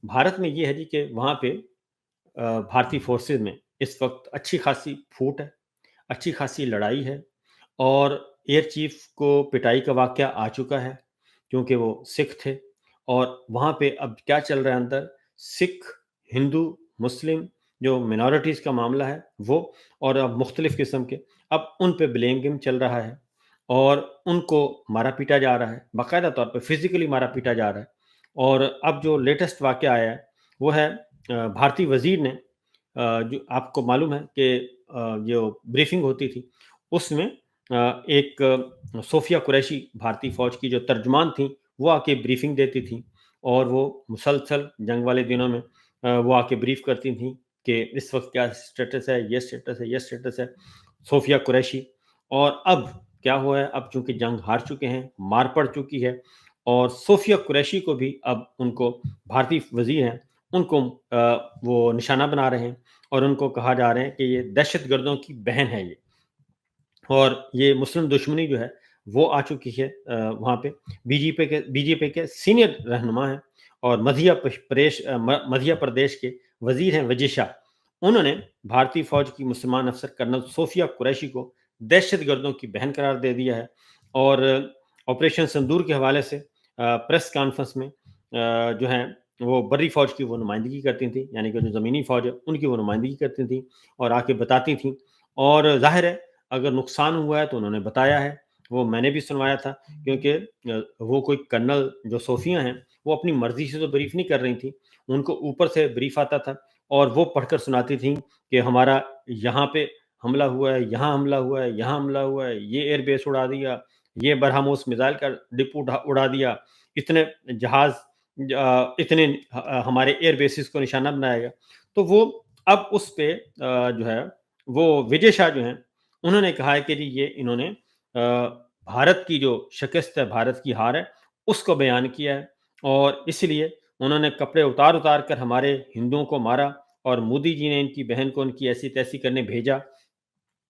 بھارت میں یہ ہے جی کہ وہاں پہ بھارتی فورسز میں اس وقت اچھی خاصی پھوٹ ہے، اچھی خاصی لڑائی ہے، اور ایئر چیف کو پٹائی کا واقعہ آ چکا ہے کیونکہ وہ سکھ تھے، اور وہاں پہ اب کیا چل رہا ہے اندر، سکھ، ہندو، مسلم جو منورٹیز کا معاملہ ہے وہ، اور اب مختلف قسم کے، اب ان پہ بلیم گیم چل رہا ہے، اور ان کو مارا پیٹا جا رہا ہے، باقاعدہ طور پہ فزیکلی مارا پیٹا جا رہا ہے۔ اور اب جو لیٹسٹ واقعہ آیا ہے وہ ہے بھارتی وزیر نے، جو آپ کو معلوم ہے کہ جو بریفنگ ہوتی تھی اس میں ایک صوفیہ قریشی بھارتی فوج کی جو ترجمان تھیں وہ آ کے بریفنگ دیتی تھیں، اور وہ مسلسل جنگ والے دنوں میں وہ آ کے بریف کرتی تھیں کہ اس وقت کیا اسٹیٹس ہے، یہ اسٹیٹس ہے، یہ اسٹیٹس ہے، صوفیہ قریشی۔ اور اب کیا ہوا ہے، اب چونکہ جنگ ہار چکے ہیں، مار پڑ چکی ہے، اور صوفیہ قریشی کو بھی اب ان کو بھارتی وزیر ہیں ان کو وہ نشانہ بنا رہے ہیں، اور ان کو کہا جا رہا ہے کہ یہ دہشت گردوں کی بہن ہے یہ، اور یہ مسلم دشمنی جو ہے وہ آ چکی ہے وہاں پہ۔ بی جے پی کے سینئر رہنما ہیں اور مدھیہ پردیش کے وزیر ہیں وجے شاہ، انہوں نے بھارتی فوج کی مسلمان افسر کرنل صوفیہ قریشی کو دہشت گردوں کی بہن قرار دے دیا ہے، اور آپریشن سندور کے حوالے سے پریس کانفرنس میں جو ہیں وہ بری فوج کی وہ نمائندگی کرتی تھیں، یعنی کہ جو زمینی فوج ہے ان کی وہ نمائندگی کرتی تھیں اور آ کے بتاتی تھیں، اور ظاہر ہے اگر نقصان ہوا ہے تو انہوں نے بتایا ہے، وہ میں نے بھی سنوایا تھا، کیونکہ وہ کوئی کرنل جو صوفیہ ہیں وہ اپنی مرضی سے تو بریف نہیں کر رہی تھیں، ان کو اوپر سے بریف آتا تھا اور وہ پڑھ کر سناتی تھیں کہ ہمارا یہاں پہ حملہ ہوا ہے، یہاں حملہ ہوا ہے، یہاں حملہ ہوا ہے، یہ ایئر بیس اڑا دیا، یہ برہموس میزائل کا ڈپو اڑا دیا، اتنے جہاز، اتنے ہمارے ایئر بیسز کو نشانہ بنایا گیا۔ تو وہ اب اس پہ جو ہے وہ وجے شاہ جو ہیں انہوں نے کہا ہے کہ جی یہ انہوں نے بھارت کی جو شکست ہے، بھارت کی ہار ہے، اس کو بیان کیا ہے، اور اس لیے انہوں نے کپڑے اتار کر ہمارے ہندوؤں کو مارا، اور مودی جی نے ان کی بہن کو ان کی ایسی تیسی کرنے بھیجا،